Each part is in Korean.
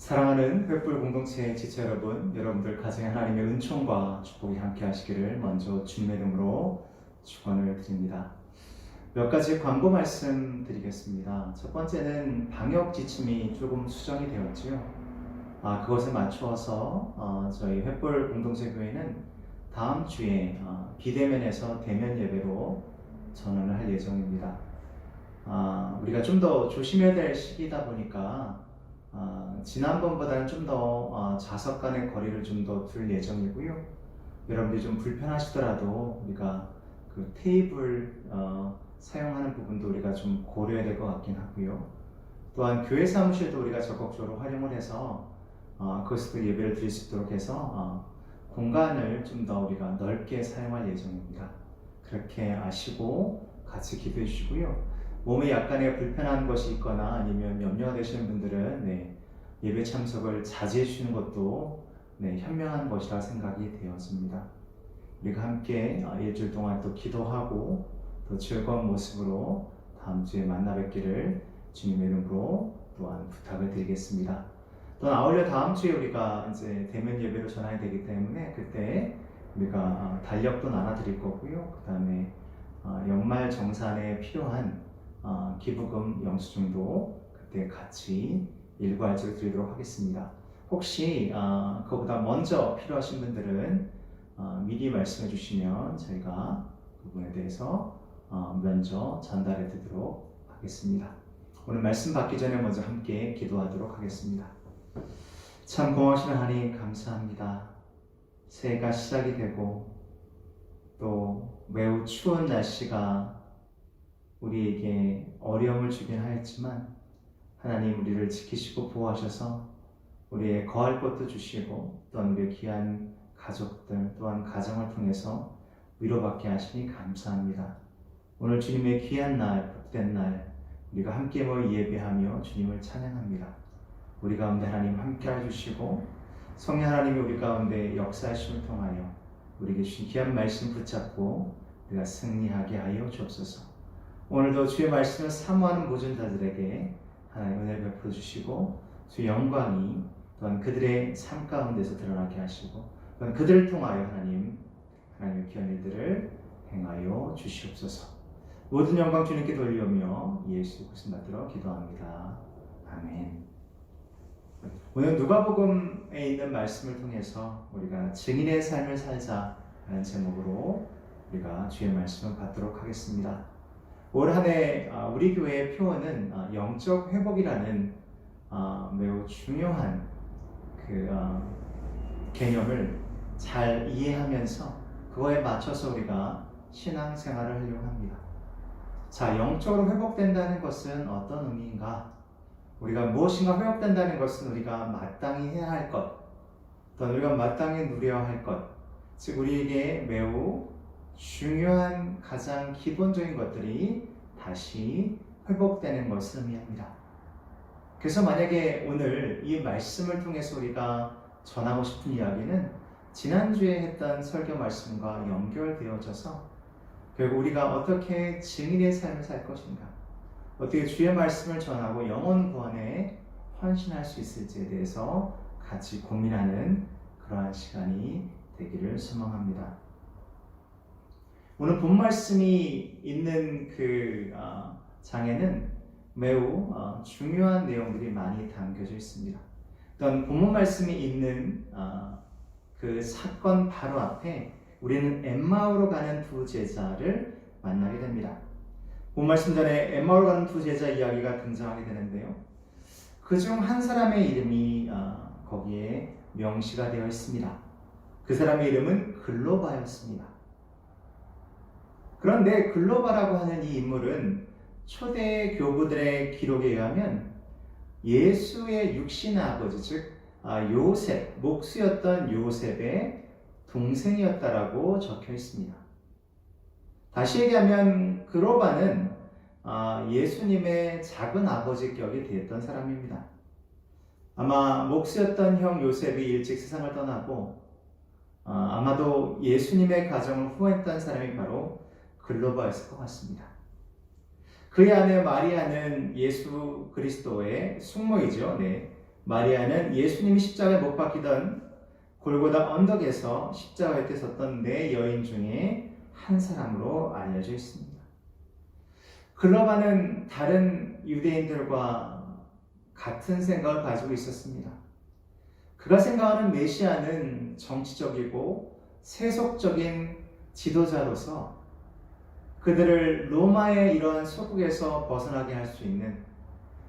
사랑하는 횃불 공동체 지체 여러분, 여러분들 가정에 하나님의 은총과 축복이 함께 하시기를 먼저 주님의 이름으로 축원을 드립니다. 몇 가지 광고 말씀드리겠습니다. 첫 번째는 방역 지침이 조금 수정이 되었지요. 그것에 맞추어서 저희 횃불 공동체 교회는 다음 주에 비대면에서 대면 예배로 전환을 할 예정입니다. 우리가 좀 더 조심해야 될 시기다 보니까 지난번보다는 좀 더 좌석 간의 거리를 좀 더 둘 예정이고요. 여러분들이 좀 불편하시더라도 우리가 그 테이블 사용하는 부분도 우리가 좀 고려해야 될 것 같긴 하고요. 또한 교회 사무실도 우리가 적극적으로 활용을 해서 그것도 예배를 드릴 수 있도록 해서 공간을 좀 더 우리가 넓게 사용할 예정입니다. 그렇게 아시고 같이 기도해 주시고요. 몸에 약간의 불편한 것이 있거나 아니면 염려가 되시는 분들은 예배 참석을 자제해 주시는 것도 현명한 것이라 생각이 되었습니다. 우리가 함께 일주일 동안 또 기도하고 또 즐거운 모습으로 다음 주에 만나 뵙기를 주님의 이름으로 또한 부탁을 드리겠습니다. 또 아울러 다음 주에 우리가 이제 대면 예배로 전환이 되기 때문에 그때 우리가 달력도 나눠드릴 거고요. 그 다음에 연말 정산에 필요한 기부금 영수증도 그때 같이 일괄적으로 드리도록 하겠습니다. 혹시 그거보다 먼저 필요하신 분들은 미리 말씀해 주시면 저희가 그 부분에 대해서 먼저 전달해 드리도록 하겠습니다. 오늘 말씀 받기 전에 먼저 함께 기도하도록 하겠습니다. 참 고마우신 하나님 감사합니다. 새해가 시작이 되고 또 매우 추운 날씨가 우리에게 어려움을 주긴 하였지만 하나님 우리를 지키시고 보호하셔서 우리의 거할 곳도 주시고 또한 우리의 귀한 가족들 또한 가정을 통해서 위로받게 하시니 감사합니다. 오늘 주님의 귀한 날, 복된 날 우리가 함께 모여 예배하며 주님을 찬양합니다. 우리 가운데 하나님 함께 해주시고 성령 하나님이 우리 가운데 역사하심을 통하여 우리에게 주신 귀한 말씀 붙잡고 우리가 승리하게 하여 주옵소서. 오늘도 주의 말씀을 사모하는 모든 자들에게 하나님 은혜를 베풀어 주시고 주의 영광이 또한 그들의 삶 가운데서 드러나게 하시고 또한 그들을 통하여 하나님의 귀한 일들을 행하여 주시옵소서. 모든 영광 주님께 돌리오며 예수 그리스도 받들어 기도합니다. 아멘. 오늘 누가복음에 있는 말씀을 통해서 우리가 증인의 삶을 살자라는 제목으로 우리가 주의 말씀을 받도록 하겠습니다. 올 한 해 우리 교회의 표어는 영적 회복이라는 매우 중요한 그 개념을 잘 이해하면서 그거에 맞춰서 우리가 신앙생활을 하려고 합니다. 자, 영적으로 회복된다는 것은 어떤 의미인가? 우리가 무엇인가 회복된다는 것은 우리가 마땅히 해야 할 것, 또는 우리가 마땅히 누려야 할 것, 즉 우리에게 매우 중요한 가장 기본적인 것들이 다시 회복되는 것을 의미합니다. 그래서 만약에 오늘 이 말씀을 통해서 우리가 전하고 싶은 이야기는 지난주에 했던 설교 말씀과 연결되어져서 결국 우리가 어떻게 증인의 삶을 살 것인가, 어떻게 주의 말씀을 전하고 영혼 구원에 헌신할 수 있을지에 대해서 같이 고민하는 그러한 시간이 되기를 소망합니다. 오늘 본 말씀이 있는 그 장에는 매우 중요한 내용들이 많이 담겨져 있습니다. 또한 본문 말씀이 있는 그 사건 바로 앞에 우리는 엠마오로 가는 두 제자를 만나게 됩니다. 본 말씀 전에 엠마오로 가는 두 제자 이야기가 등장하게 되는데요. 그중 한 사람의 이름이 거기에 명시가 되어 있습니다. 그 사람의 이름은 글로바였습니다. 그런데 글로바라고 하는 이 인물은 초대 교부들의 기록에 의하면 예수의 육신 아버지, 즉 요셉, 목수였던 요셉의 동생이었다라고 적혀 있습니다. 다시 얘기하면 글로바는 예수님의 작은 아버지 격이 되었던 사람입니다. 아마 목수였던 형 요셉이 일찍 세상을 떠나고 아마도 예수님의 가정을 후원했던 사람이 바로 글로바였을 것 같습니다. 그의 아내 마리아는 예수 그리스도의 숙모이죠. 마리아는 예수님이 십자가에 못 박히던 골고다 언덕에서 십자가 곁에 섰던 네 여인 중에 한 사람으로 알려져 있습니다. 글로바는 다른 유대인들과 같은 생각을 가지고 있었습니다. 그가 생각하는 메시아는 정치적이고 세속적인 지도자로서 그들을 로마의 이러한 소국에서 벗어나게 할 수 있는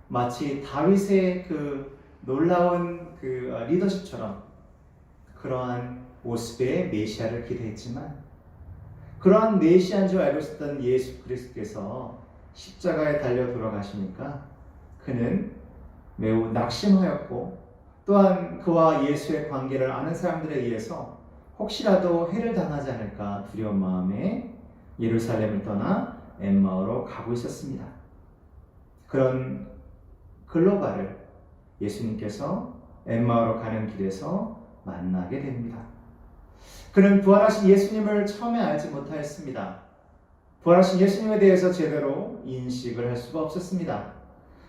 마치 다윗의 그 놀라운 그 리더십처럼 그러한 모습의 메시아를 기대했지만 그러한 메시아인 줄 알고 있었던 예수 그리스도께서 십자가에 달려 돌아가시니까 그는 매우 낙심하였고 또한 그와 예수의 관계를 아는 사람들에 의해서 혹시라도 해를 당하지 않을까 두려운 마음에 예루살렘을 떠나 엠마오로 가고 있었습니다. 그런 글로바를 예수님께서 엠마오로 가는 길에서 만나게 됩니다. 그는 부활하신 예수님을 처음에 알지 못하였습니다. 부활하신 예수님에 대해서 제대로 인식을 할 수가 없었습니다.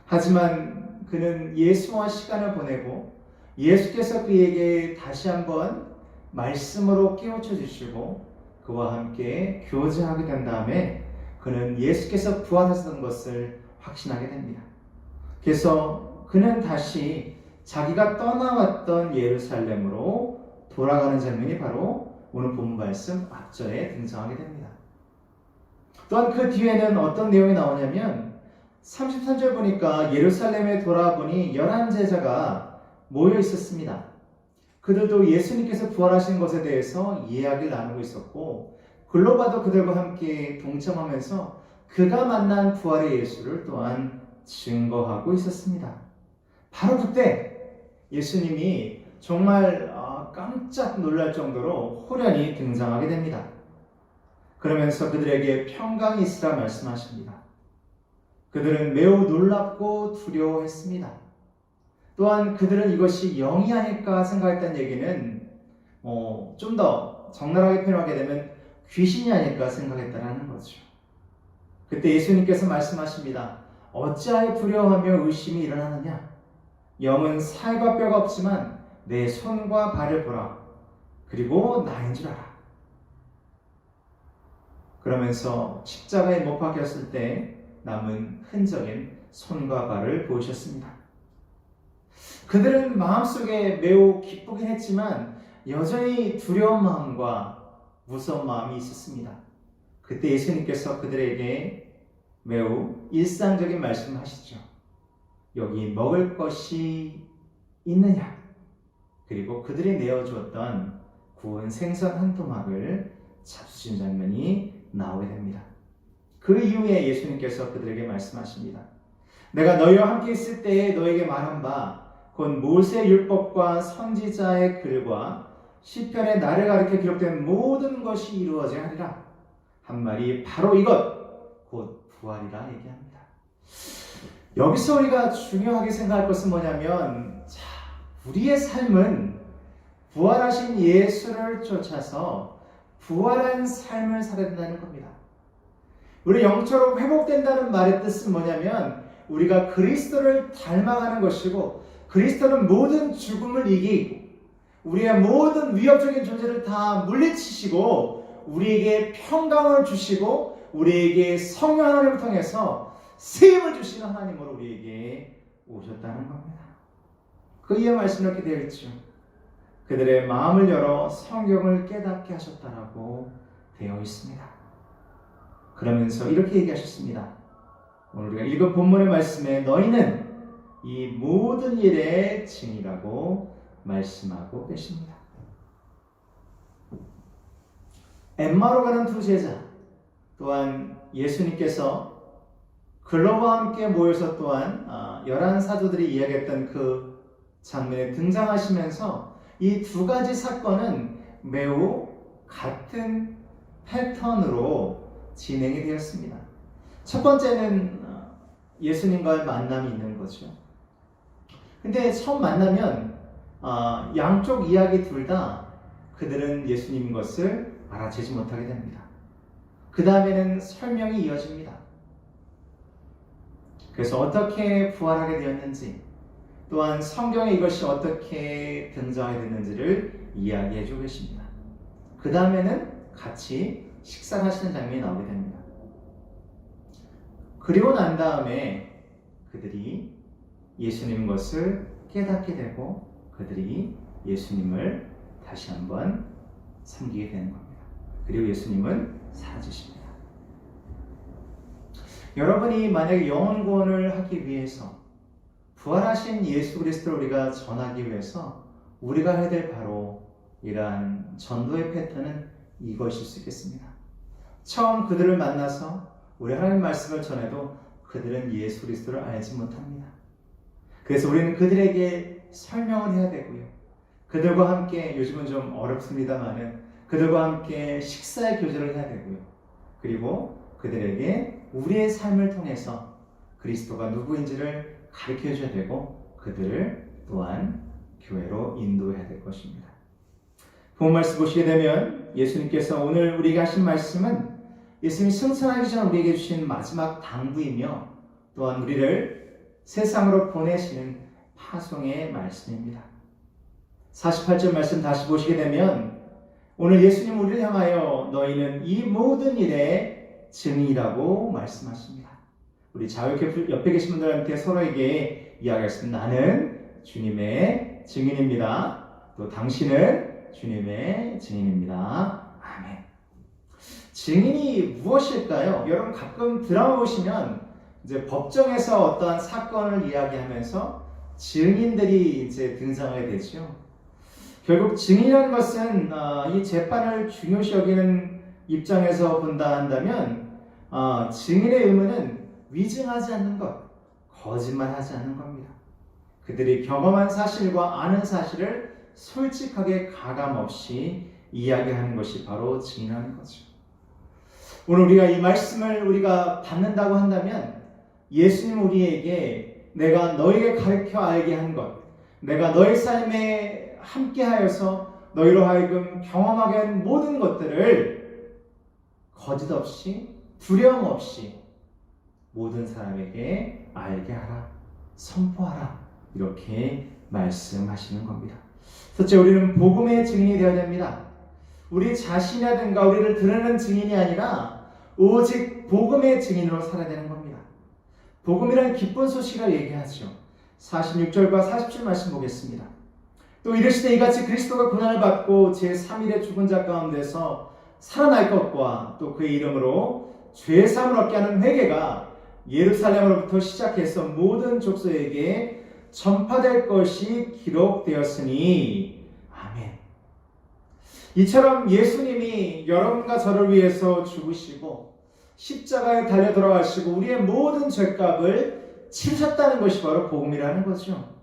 하지만 그는 예수와 시간을 보내고 예수께서 그에게 다시 한번 말씀으로 깨우쳐 주시고 그와 함께 교제하게 된 다음에 그는 예수께서 부활하셨던 것을 확신하게 됩니다. 그래서 그는 다시 자기가 떠나왔던 예루살렘으로 돌아가는 장면이 바로 오늘 본문 말씀 앞절에 등장하게 됩니다. 또한 그 뒤에는 어떤 내용이 나오냐면 33절 보니까 예루살렘에 돌아보니 11제자가 모여 있었습니다. 그들도 예수님께서 부활하신 것에 대해서 이야기를 나누고 있었고 글로바도 그들과 함께 동참하면서 그가 만난 부활의 예수를 또한 증거하고 있었습니다. 바로 그때 예수님이 정말 깜짝 놀랄 정도로 호련히 등장하게 됩니다. 그러면서 그들에게 평강이 있으라 말씀하십니다. 그들은 매우 놀랍고 두려워했습니다. 또한 그들은 이것이 영이 아닐까 생각했다는 얘기는 좀 더 적나라하게 표현하게 되면 귀신이 아닐까 생각했다는 거죠. 그때 예수님께서 말씀하십니다. 어찌하여 두려워하며 의심이 일어나느냐? 영은 살과 뼈가 없지만 내 손과 발을 보라. 그리고 나인 줄 알아. 그러면서 십자가에 못 박혔을 때 남은 흔적인 손과 발을 보이셨습니다. 그들은 마음속에 매우 기쁘긴 했지만 여전히 두려운 마음과 무서운 마음이 있었습니다. 그때 예수님께서 그들에게 매우 일상적인 말씀을 하시죠. 여기 먹을 것이 있느냐? 그리고 그들이 내어주었던 구운 생선 한 토막을 잡수신 장면이 나오게 됩니다. 그 이후에 예수님께서 그들에게 말씀하십니다. 내가 너희와 함께 있을 때에 너에게 말한 바 곧 모세 율법과 선지자의 글과 시편에 나를 가리켜 기록된 모든 것이 이루어져야 하리라. 한 말이 바로 이것 곧 부활이라 얘기합니다. 여기서 우리가 중요하게 생각할 것은 뭐냐면 우리의 삶은 부활하신 예수를 쫓아서 부활한 삶을 살아야 된다는 겁니다. 우리 영적으로 회복된다는 말의 뜻은 뭐냐면 우리가 그리스도를 닮아가는 것이고 그리스도는 모든 죽음을 이기고 우리의 모든 위협적인 존재를 다 물리치시고 우리에게 평강을 주시고 우리에게 성령 하나님을 통해서 세임을 주시는 하나님으로 우리에게 오셨다는 겁니다. 그 이해 말씀이 이렇게 되어 있죠. 그들의 마음을 열어 성경을 깨닫게 하셨다라고 되어 있습니다. 그러면서 이렇게 얘기하셨습니다. 오늘 우리가 읽은 본문의 말씀에 너희는 이 모든 일의 증이라고 말씀하고 계십니다. 엠마오로 가는 두 제자 또한 예수님께서 글로바와 함께 모여서 또한 11사도들이 이야기했던 그 장면에 등장하시면서 이 두 가지 사건은 매우 같은 패턴으로 진행이 되었습니다. 첫 번째는 예수님과의 만남이 있는 거죠. 근데 처음 만나면 양쪽 이야기 둘 다 그들은 예수님인 것을 알아채지 못하게 됩니다. 그 다음에는 설명이 이어집니다. 그래서 어떻게 부활하게 되었는지 또한 성경에 이것이 어떻게 등장하게 됐는지를 이야기해 주고 계십니다. 그 다음에는 같이 식사하시는 장면이 나오게 됩니다. 그리고 난 다음에 그들이 예수님 것을 깨닫게 되고 그들이 예수님을 다시 한번 섬기게 되는 겁니다. 그리고 예수님은 사라지십니다. 여러분이 만약에 영혼 구원을 하기 위해서 부활하신 예수 그리스도를 우리가 전하기 위해서 우리가 해야 될 바로 이러한 전도의 패턴은 이것일 수 있겠습니다. 처음 그들을 만나서 우리 하나님 말씀을 전해도 그들은 예수 그리스도를 알지 못합니다. 그래서 우리는 그들에게 설명을 해야 되고요. 그들과 함께, 요즘은 좀 어렵습니다만은 그들과 함께 식사의 교제를 해야 되고요. 그리고 그들에게 우리의 삶을 통해서 그리스도가 누구인지를 가르쳐 줘야 되고 그들을 또한 교회로 인도해야 될 것입니다. 본 말씀 보시게 되면 예수님께서 오늘 우리에게 하신 말씀은 예수님이 승천하기 전 우리에게 주신 마지막 당부이며 또한 우리를 세상으로 보내시는 파송의 말씀입니다. 48절 말씀 다시 보시게 되면 오늘 예수님 우리를 향하여 너희는 이 모든 일의 증인이라고 말씀하십니다. 우리 좌우 옆에 계신 분들한테 서로에게 이야기하겠습니다. 나는 주님의 증인입니다. 또 당신은 주님의 증인입니다. 아멘. 증인이 무엇일까요? 여러분 가끔 드라마 보시면 이제 법정에서 어떠한 사건을 이야기하면서 증인들이 이제 등장하게 되죠. 결국 증인이라는 것은 이 재판을 중요시 여기는 입장에서 본다 한다면 증인의 의무는 위증하지 않는 것, 거짓말하지 않는 겁니다. 그들이 경험한 사실과 아는 사실을 솔직하게 가감없이 이야기하는 것이 바로 증인하는 거죠. 오늘 우리가 이 말씀을 우리가 받는다고 한다면 예수님 우리에게 내가 너에게 가르쳐 알게 한 것, 내가 너의 삶에 함께하여서 너희로 하여금 경험하게 한 모든 것들을 거짓 없이 두려움 없이 모든 사람에게 알게 하라, 선포하라 이렇게 말씀하시는 겁니다. 첫째, 우리는 복음의 증인이 되어야 됩니다. 우리 자신이라든가 우리를 드러내는 증인이 아니라 오직 복음의 증인으로 살아야 되는 겁니다. 복음이란 기쁜 소식을 얘기하죠. 46절과 47절 말씀 보겠습니다. 또 이르시되 이같이 그리스도가 고난을 받고 제3일에 죽은 자 가운데서 살아날 것과 또 그의 이름으로 죄사함을 얻게 하는 회개가 예루살렘으로부터 시작해서 모든 족속에게 전파될 것이 기록되었으니 아멘. 이처럼 예수님이 여러분과 저를 위해서 죽으시고 십자가에 달려 돌아가시고 우리의 모든 죄값을 치르셨다는 것이 바로 복음이라는 거죠.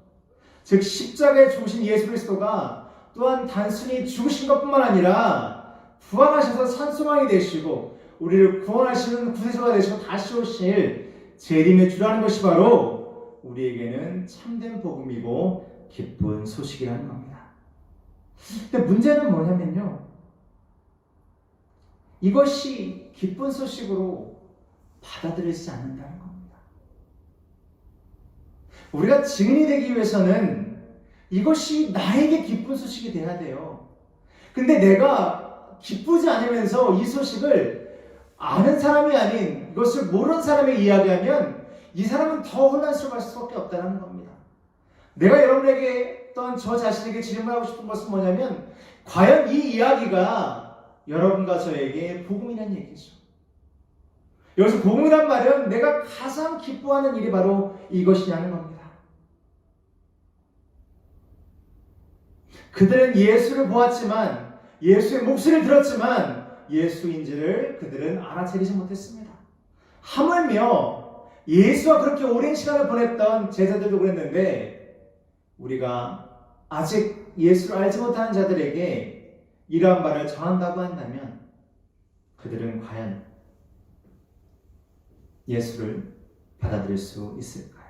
즉 십자가에 죽으신 예수 그리스도가 또한 단순히 죽으신 것뿐만 아니라 부활하셔서 산소망이 되시고 우리를 구원하시는 구세주가 되시고 다시 오실 재림의 주라는 것이 바로 우리에게는 참된 복음이고 기쁜 소식이라는 겁니다. 근데 문제는 뭐냐면요, 이것이 기쁜 소식으로 받아들이지 않는다는 겁니다. 우리가 증인이 되기 위해서는 이것이 나에게 기쁜 소식이 돼야 돼요. 근데 내가 기쁘지 않으면서 이 소식을 아는 사람이 아닌 이것을 모르는 사람에게 이야기하면 이 사람은 더 혼란스러워할 수밖에 없다는 겁니다. 내가 여러분에게 또한 저 자신에게 질문하고 싶은 것은 뭐냐면 과연 이 이야기가 여러분과 저에게 복음이라는 얘기죠. 여기서 복음이란 말은 내가 가장 기뻐하는 일이 바로 이것이냐는 겁니다. 그들은 예수를 보았지만 예수의 목소리를 들었지만 예수인지를 그들은 알아차리지 못했습니다. 하물며 예수와 그렇게 오랜 시간을 보냈던 제자들도 그랬는데 우리가 아직 예수를 알지 못하는 자들에게 이러한 말을 전한다고 한다면 그들은 과연 예수를 받아들일 수 있을까요?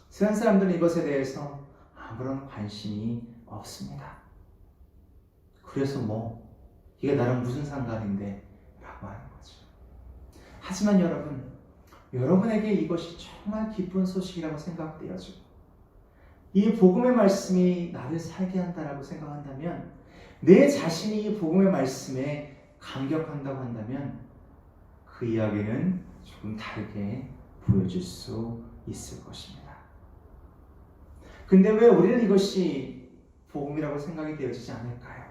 세상 사람들은 이것에 대해서 아무런 관심이 없습니다. 그래서 이게 나랑 무슨 상관인데 라고 하는 거죠. 하지만 여러분에게 이것이 정말 기쁜 소식이라고 생각되어지고 이 복음의 말씀이 나를 살게 한다라고 생각한다면, 내 자신이 이 복음의 말씀에 감격한다고 한다면 그 이야기는 조금 다르게 보여줄 수 있을 것입니다. 근데 왜 우리는 이것이 복음이라고 생각이 되어지지 않을까요?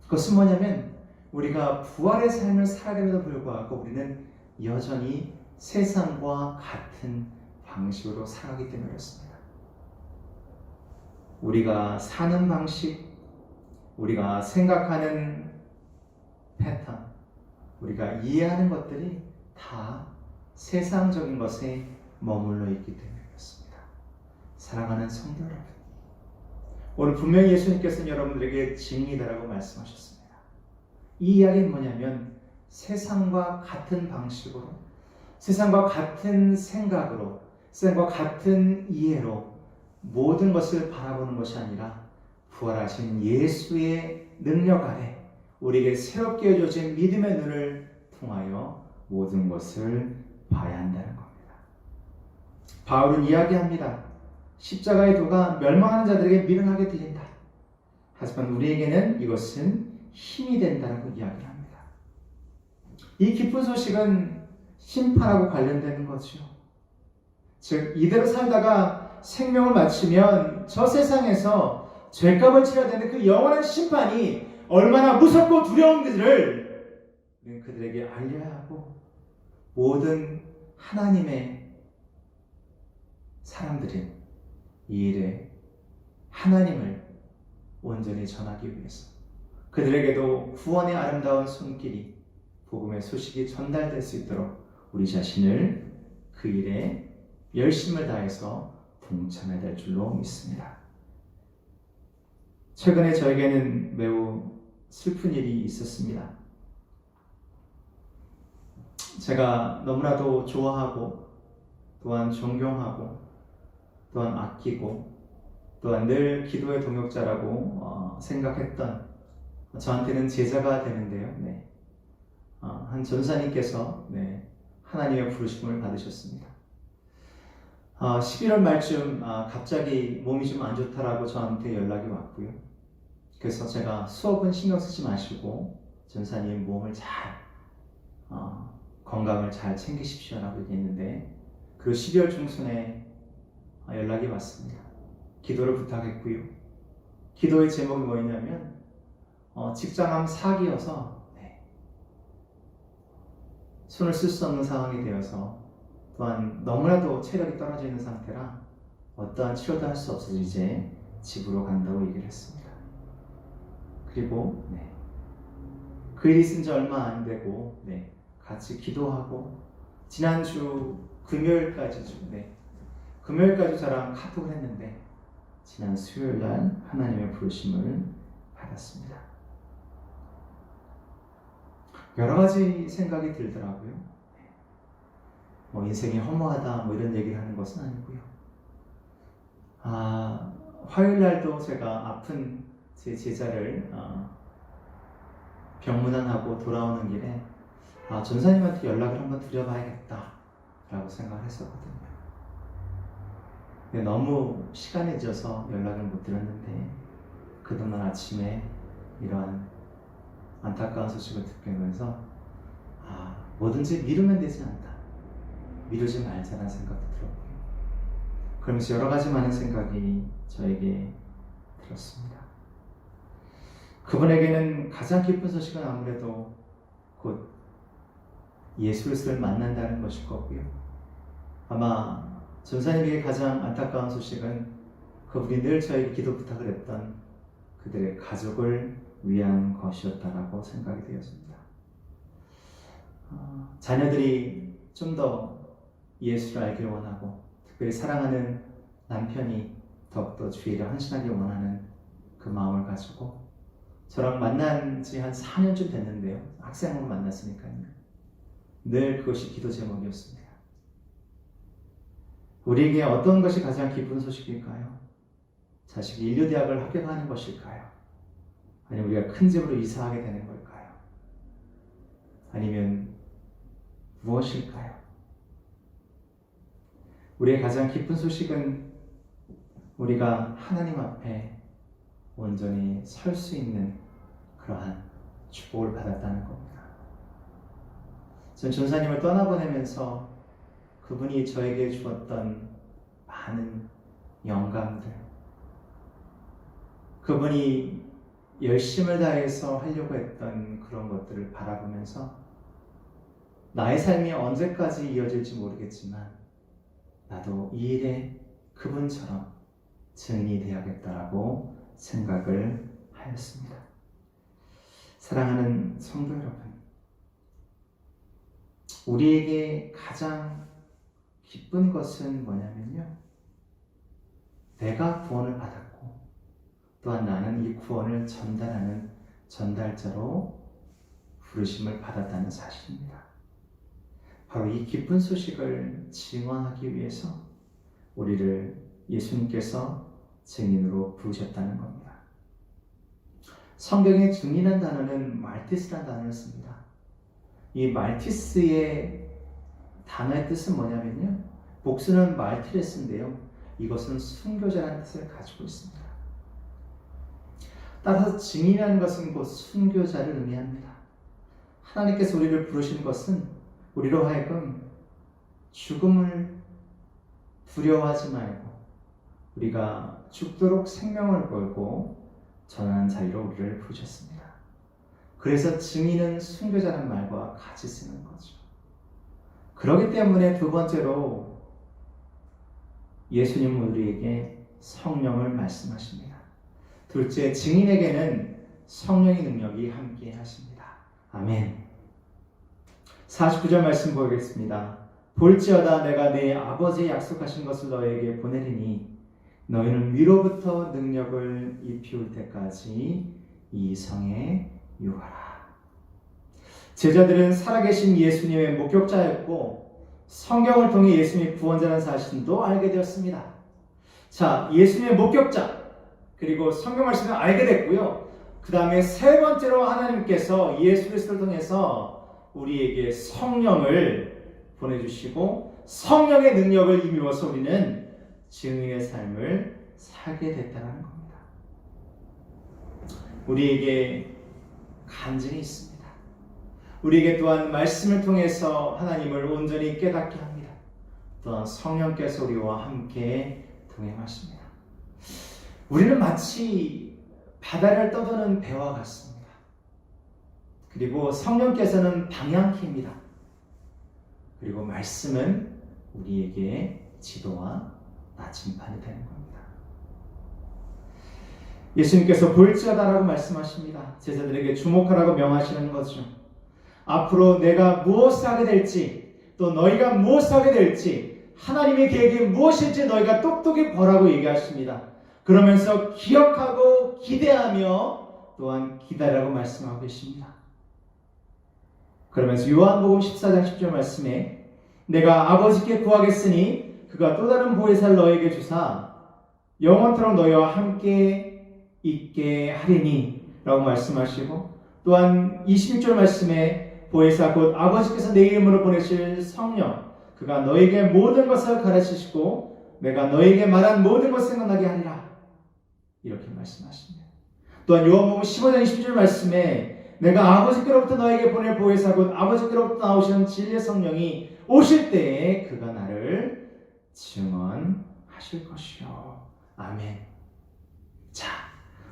그것은 뭐냐면 우리가 부활의 삶을 살아감에도 불구하고 우리는 여전히 세상과 같은 방식으로 살아가기 때문에 그렇습니다. 우리가 사는 방식, 우리가 생각하는 패턴, 우리가 이해하는 것들이 다 세상적인 것에 머물러 있기 때문에 그렇습니다. 사랑하는 성도 여러분, 오늘 분명히 예수님께서는 여러분들에게 진리다라고 말씀하셨습니다. 이 이야기는 뭐냐면 세상과 같은 방식으로, 세상과 같은 생각으로, 세상과 같은 이해로 모든 것을 바라보는 것이 아니라 부활하신 예수의 능력 아래 우리에게 새롭게 주어진 믿음의 눈을 통하여 모든 것을 봐야 한다는 겁니다. 바울은 이야기합니다. 십자가의 도가 멸망하는 자들에게 미련하게 들린다. 하지만 우리에게는 이것은 힘이 된다고 이야기를 합니다. 이 기쁜 소식은 심판하고 관련되는 거죠. 즉 이대로 살다가 생명을 마치면 저 세상에서 죄값을 치러야 되는 그 영원한 심판이 얼마나 무섭고 두려운지를 우리는 그들에게 알려야 하고, 모든 하나님의 사람들은 이 일에 하나님을 온전히 전하기 위해서 그들에게도 구원의 아름다운 손길이, 복음의 소식이 전달될 수 있도록 우리 자신을 그 일에 열심을 다해서 동참해야 될 줄로 믿습니다. 최근에 저에게는 매우 슬픈 일이 있었습니다. 제가 너무나도 좋아하고 또한 존경하고 또한 아끼고 또한 늘 기도의 동역자라고 생각했던, 저한테는 제자가 되는데요. 한 전사님께서 하나님의 부르심을 받으셨습니다. 11월 말쯤 갑자기 몸이 좀 안 좋다라고 저한테 연락이 왔고요. 그래서 제가 수업은 신경 쓰지 마시고 전사님 몸을 건강을 잘 챙기십시오라고 얘기했는데, 그 12월 중순에 연락이 왔습니다. 기도를 부탁했고요. 기도의 제목이 뭐였냐면 직장암 4기여서 손을 쓸 수 없는 상황이 되어서, 또한 너무나도 체력이 떨어져 있는 상태라 어떠한 치료도 할 수 없어서 이제 집으로 간다고 얘기를 했습니다. 그리고 그 일이 있은 지 얼마 안 되고 같이 기도하고 지난주 금요일까지 저랑 카톡을 했는데, 지난 수요일 날 하나님의 부르심을 받았습니다. 여러 가지 생각이 들더라고요. 인생이 허무하다 이런 얘기를 하는 것은 아니고요. 화요일 날도 제가 아픈 제 제자를 병문안하고 돌아오는 길에 전사님한테 연락을 한번 드려봐야겠다 라고 생각을 했었거든요. 너무 시간이 늦어서 연락을 못 드렸는데, 그동안 아침에 이러한 안타까운 소식을 듣게 되면서 뭐든지 미루면 되지 않다, 미루지 말자라는 생각도 들었고요. 그러면서 여러 가지 많은 생각이 저에게 들었습니다. 그분에게는 가장 기쁜 소식은 아무래도 곧 예수 그리스도를 만난다는 것일 거고요. 아마 전사님에게 가장 안타까운 소식은 그분이 늘 저에게 기도 부탁을 했던 그들의 가족을 위한 것이었다라고 생각이 되었습니다. 자녀들이 좀 더 예수를 알기를 원하고, 특별히 사랑하는 남편이 더욱더 주의를 헌신하기 원하는 그 마음을 가지고 저랑 만난 지 한 4년쯤 됐는데요. 학생으로 만났으니까요. 늘 그것이 기도 제목이었습니다. 우리에게 어떤 것이 가장 기쁜 소식일까요? 자식이 인류대학을 합격하는 것일까요? 아니면 우리가 큰 집으로 이사하게 되는 걸까요? 아니면 무엇일까요? 우리의 가장 기쁜 소식은 우리가 하나님 앞에 온전히 설 수 있는 그러한 축복을 받았다는 겁니다. 전 전사님을 떠나보내면서 그분이 저에게 주었던 많은 영감들, 그분이 열심을 다해서 하려고 했던 그런 것들을 바라보면서 나의 삶이 언제까지 이어질지 모르겠지만 나도 이 일에 그분처럼 증인이 되어야겠다라고 생각을 하였습니다. 사랑하는 성도 여러분, 우리에게 가장 기쁜 것은 뭐냐면요, 내가 구원을 받았고 또한 나는 이 구원을 전달하는 전달자로 부르심을 받았다는 사실입니다. 바로 이 기쁜 소식을 증언하기 위해서 우리를 예수님께서 증인으로 부르셨다는 겁니다. 성경에 증인한 단어는 말티스라는 단어를 씁니다. 이 말티스의 단어의 뜻은 뭐냐면요, 복수는 말티레스인데요, 이것은 순교자라는 뜻을 가지고 있습니다. 따라서 증인이라는 것은 곧 순교자를 의미합니다. 하나님께서 우리를 부르신 것은 우리로 하여금 죽음을 두려워하지 말고 우리가 죽도록 생명을 걸고 전하는 자리로 우리를 부르셨습니다. 그래서 증인은 순교자라는 말과 같이 쓰는 거죠. 그렇기 때문에 두 번째로 예수님은 우리에게 성령을 말씀하십니다. 둘째, 증인에게는 성령의 능력이 함께 하십니다. 아멘. 49절 말씀 보겠습니다. 볼지어다 내가 내 아버지의 약속하신 것을 너에게 보내리니 너희는 위로부터 능력을 입히울 때까지 이 성에 유하라. 제자들은 살아계신 예수님의 목격자였고 성경을 통해 예수님이 구원자라는 사실도 알게 되었습니다. 자, 예수님의 목격자 그리고 성경 말씀을 알게 됐고요. 그 다음에 세 번째로 하나님께서 예수 그리스도를 통해서 우리에게 성령을 보내주시고 성령의 능력을 힘입어서 우리는 증인의 삶을 살게 됐다는 겁니다. 우리에게 간증이 있습니다. 우리에게 또한 말씀을 통해서 하나님을 온전히 깨닫게 합니다. 또한 성령께서 우리와 함께 동행하십니다. 우리는 마치 바다를 떠도는 배와 같습니다. 그리고 성령께서는 방향키입니다. 그리고 말씀은 우리에게 지도와 나침반이 되는 겁니다. 예수님께서 볼지어다라고 말씀하십니다. 제자들에게 주목하라고 명하시는 거죠. 앞으로 내가 무엇을 하게 될지 또 너희가 무엇을 하게 될지 하나님의 계획이 무엇일지 너희가 똑똑히 보라고 얘기하십니다. 그러면서 기억하고 기대하며 또한 기다리라고 말씀하고 계십니다. 그러면서 요한복음 14장 10절 말씀에 내가 아버지께 구하겠으니 그가 또 다른 보혜사를 너에게 주사 영원토록 너희와 함께 있게 하리니 라고 말씀하시고 또한 26절 말씀에 보혜사 곧 아버지께서 내 이름으로 보내실 성령 그가 너에게 모든 것을 가르치시고 내가 너에게 말한 모든 것을 생각나게 하리라 이렇게 말씀하십니다. 또한 요한복음 15장 20절 말씀에 내가 아버지께로부터 너에게 보낼 보혜사 곧 아버지께로부터 나오시는 진리의 성령이 오실 때에 그가 나를 증언하실 것이요. 아멘. 자,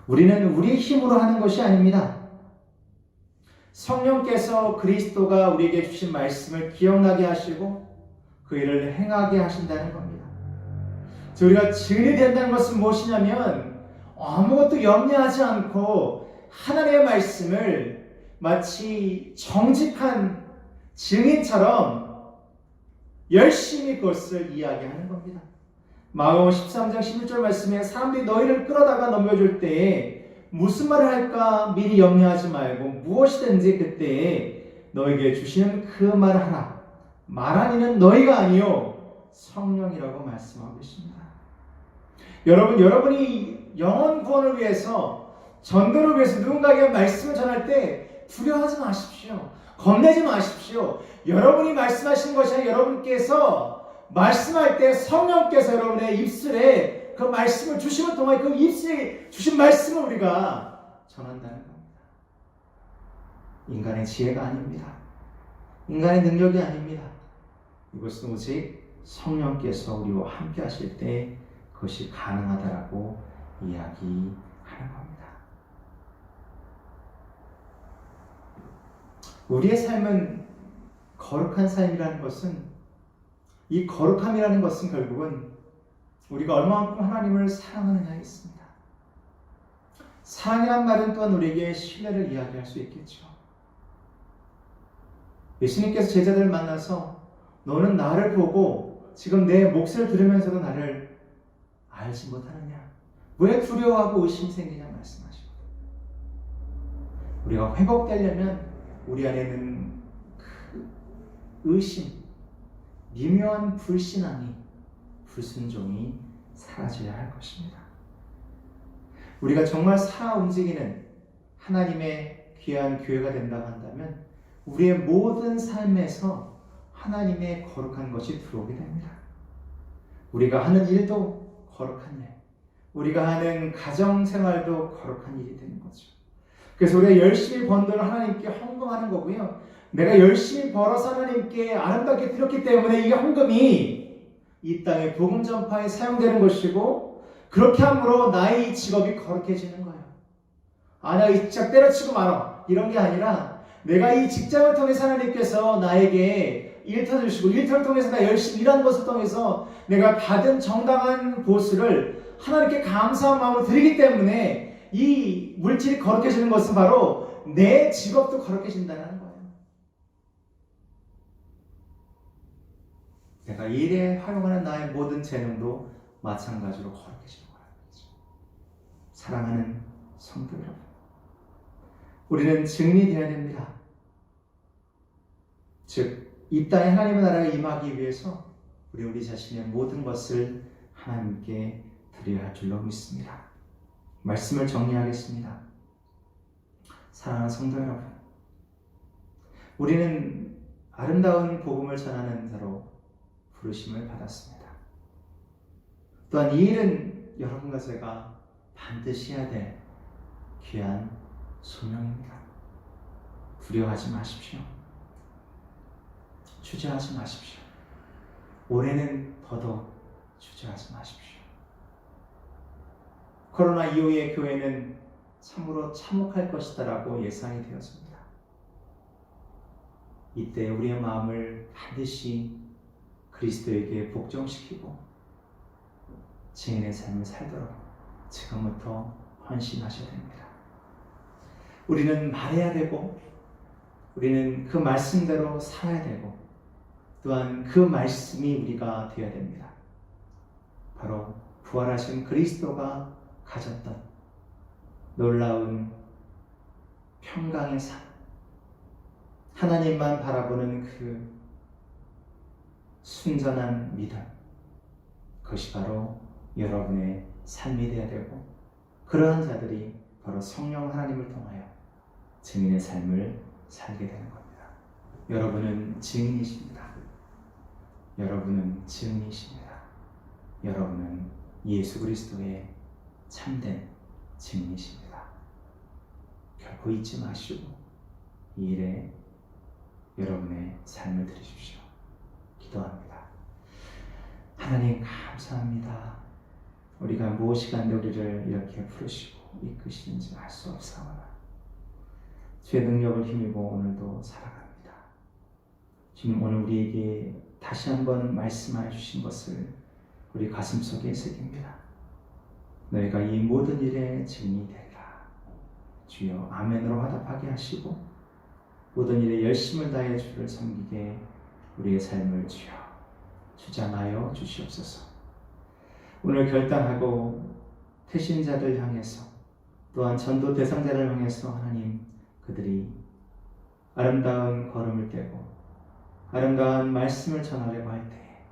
우리는 우리의 힘으로 하는 것이 아닙니다. 성령께서 그리스도가 우리에게 주신 말씀을 기억나게 하시고 그 일을 행하게 하신다는 겁니다. 우리가 증인이 된다는 것은 무엇이냐면 아무것도 염려하지 않고 하나님의 말씀을 마치 정직한 증인처럼 열심히 그것을 이야기하는 겁니다. 마가복음 13장 11절 말씀에 사람들이 너희를 끌어다가 넘겨줄 때에 무슨 말을 할까 미리 염려하지 말고 무엇이든지 그때에 너에게 주시는 그 말을 하라. 말한 이는 너희가 아니요 성령이라고 말씀하고 계십니다. 여러분이 영혼 구원을 위해서 전도를 위해서 누군가에게 말씀을 전할 때 두려워하지 마십시오. 겁내지 마십시오. 여러분이 말씀하시는 것이 아니라 여러분께서 말씀할 때 성령께서 여러분의 입술에 그 말씀을 주심을 통해 그 입술에 주신 말씀을 우리가 전한다는 겁니다. 인간의 지혜가 아닙니다. 인간의 능력이 아닙니다. 이것은 오직 성령께서 우리와 함께 하실 때 그것이 가능하다라고 이야기하는 겁니다. 우리의 삶은 거룩한 삶이라는 것은, 이 거룩함이라는 것은 결국은 우리가 얼마만큼 하나님을 사랑하느냐에 있습니다. 사랑이란 말은 또한 우리에게 신뢰를 이야기할 수 있겠죠. 예수님께서 제자들을 만나서 너는 나를 보고 지금 내 몫을 들으면서도 나를 알지 못하느냐? 왜 두려워하고 의심이 생기냐 말씀하시고, 우리가 회복되려면 우리 안에는 그 의심, 미묘한 불신앙이, 불순종이 사라져야 할 것입니다. 우리가 정말 살아 움직이는 하나님의 귀한 교회가 된다고 한다면 우리의 모든 삶에서 하나님의 거룩한 것이 들어오게 됩니다. 우리가 하는 일도 거룩한 일, 우리가 하는 가정생활도 거룩한 일이 되는 거죠. 그래서 우리가 열심히 번 돈을 하나님께 헌금하는 거고요. 내가 열심히 벌어서 하나님께 아름답게 드렸기 때문에 이 헌금이 이 땅의 복음 전파에 사용되는 것이고, 그렇게 함으로 나의 직업이 거룩해지는 거예요. 내가 이 직장 때려치고 말아, 이런 게 아니라 내가 이 직장을 통해서 하나님께서 나에게 일터를 주시고, 일터를 통해서 내가 열심히 일하는 것을 통해서 내가 받은 정당한 보수를 하나님께 감사한 마음으로 드리기 때문에 이 물질이 거룩해지는 것은 바로 내 직업도 거룩해진다는 거예요. 내가 일에 활용하는 나의 모든 재능도 마찬가지로 거룩해지는 거라는 거죠. 사랑하는 성도 여러분, 우리는 증인이 되어야 됩니다. 즉, 이 땅에 하나님의 나라가 임하기 위해서 우리 자신의 모든 것을 하나님께 드려야 할 줄로 믿습니다. 말씀을 정리하겠습니다. 사랑하는 성도 여러분, 우리는 아름다운 복음을 전하는 자로 부르심을 받았습니다. 또한 이 일은 여러분과 제가 반드시 해야 될 귀한 소명입니다. 두려워하지 마십시오. 주저하지 마십시오. 올해는 더더욱 주저하지 마십시오. 코로나 이후의 교회는 참으로 참혹할 것이다라고 예상이 되었습니다. 이때 우리의 마음을 반드시 그리스도에게 복종시키고 증인의 삶을 살도록 지금부터 헌신하셔야 됩니다. 우리는 말해야 되고, 우리는 그 말씀대로 살아야 되고, 또한 그 말씀이 우리가 되어야 됩니다. 바로 부활하신 그리스도가 가졌던 놀라운 평강의 삶, 하나님만 바라보는 그 순전한 믿음, 그것이 바로 여러분의 삶이 되어야 되고, 그러한 자들이 바로 성령 하나님을 통하여 증인의 삶을 살게 되는 겁니다. 여러분은 증인이십니다. 여러분은 증인이십니다. 여러분은 예수 그리스도의 참된 증인이십니다. 결코 잊지 마시고 이 일에 여러분의 삶을 드리십시오. 기도합니다. 하나님 감사합니다. 우리가 무엇이 간데 우리를 이렇게 부르시고 이끄시는지 알 수 없사오나 주의 능력을 힘입어 오늘도 살아갑니다. 주님, 오늘 우리에게 다시 한번 말씀하여 주신 것을 우리 가슴속에 새깁니다. 너희가 이 모든 일에 증인이 되리라. 주여, 아멘으로 화답하게 하시고 모든 일에 열심을 다해 주를 섬기게 우리의 삶을 주여 주장하여 주시옵소서. 오늘 결단하고 태신자들 향해서, 또한 전도 대상자를 향해서 하나님, 그들이 아름다운 걸음을 떼고 아름다운 말씀을 전하려고 할 때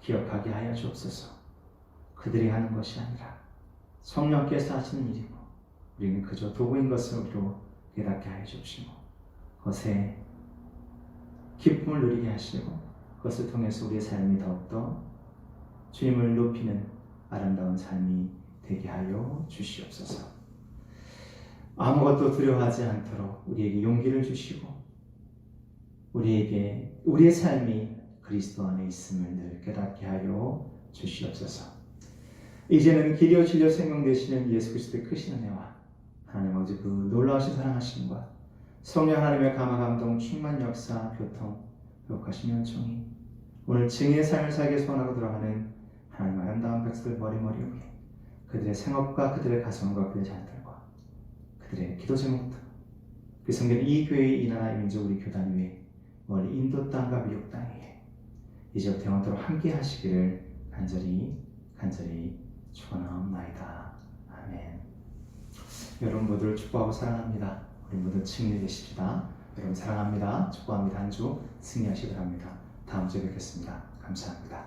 기억하게 하여 주옵소서. 그들이 하는 것이 아니라 성령께서 하시는 일이고 우리는 그저 도구인 것을 우리로 깨닫게 하여 주옵시고 그것에 기쁨을 누리게 하시고 그것을 통해서 우리의 삶이 더욱더 주님을 높이는 아름다운 삶이 되게 하여 주시옵소서. 아무것도 두려워하지 않도록 우리에게 용기를 주시고 우리에게 우리의 삶이 그리스도 안에 있음을 늘 깨닫게 하여 주시옵소서. 이제는 길이요 진리요 생명 되시는 예수 그리스도의 크신 은혜와 하나님 아버지 그 놀라우신 사랑하심과 성령 하나님의 감화 감동 충만 역사 교통 회복하시며 은총이 오늘 증인의 삶을 살게 소원하고 돌아가는 하나님의 아름다운 백성들 머리머리 위에 그들의 생업과 그들의 가정과 그들의 자녀들과 그들의 기도 제목들 그 성경 이 교회의 이 나라 이 민족 우리 교단 위에 멀리 인도 땅과 미국 땅 위에 이제부터 영원토록 함께 하시기를 간절히 축원하옵나이다. 아멘. 여러분 모두를 축복하고 사랑합니다. 우리 모두 승리 되십시다. 여러분 사랑합니다. 축복합니다. 한 주 승리하시기 바랍니다. 다음 주에 뵙겠습니다. 감사합니다.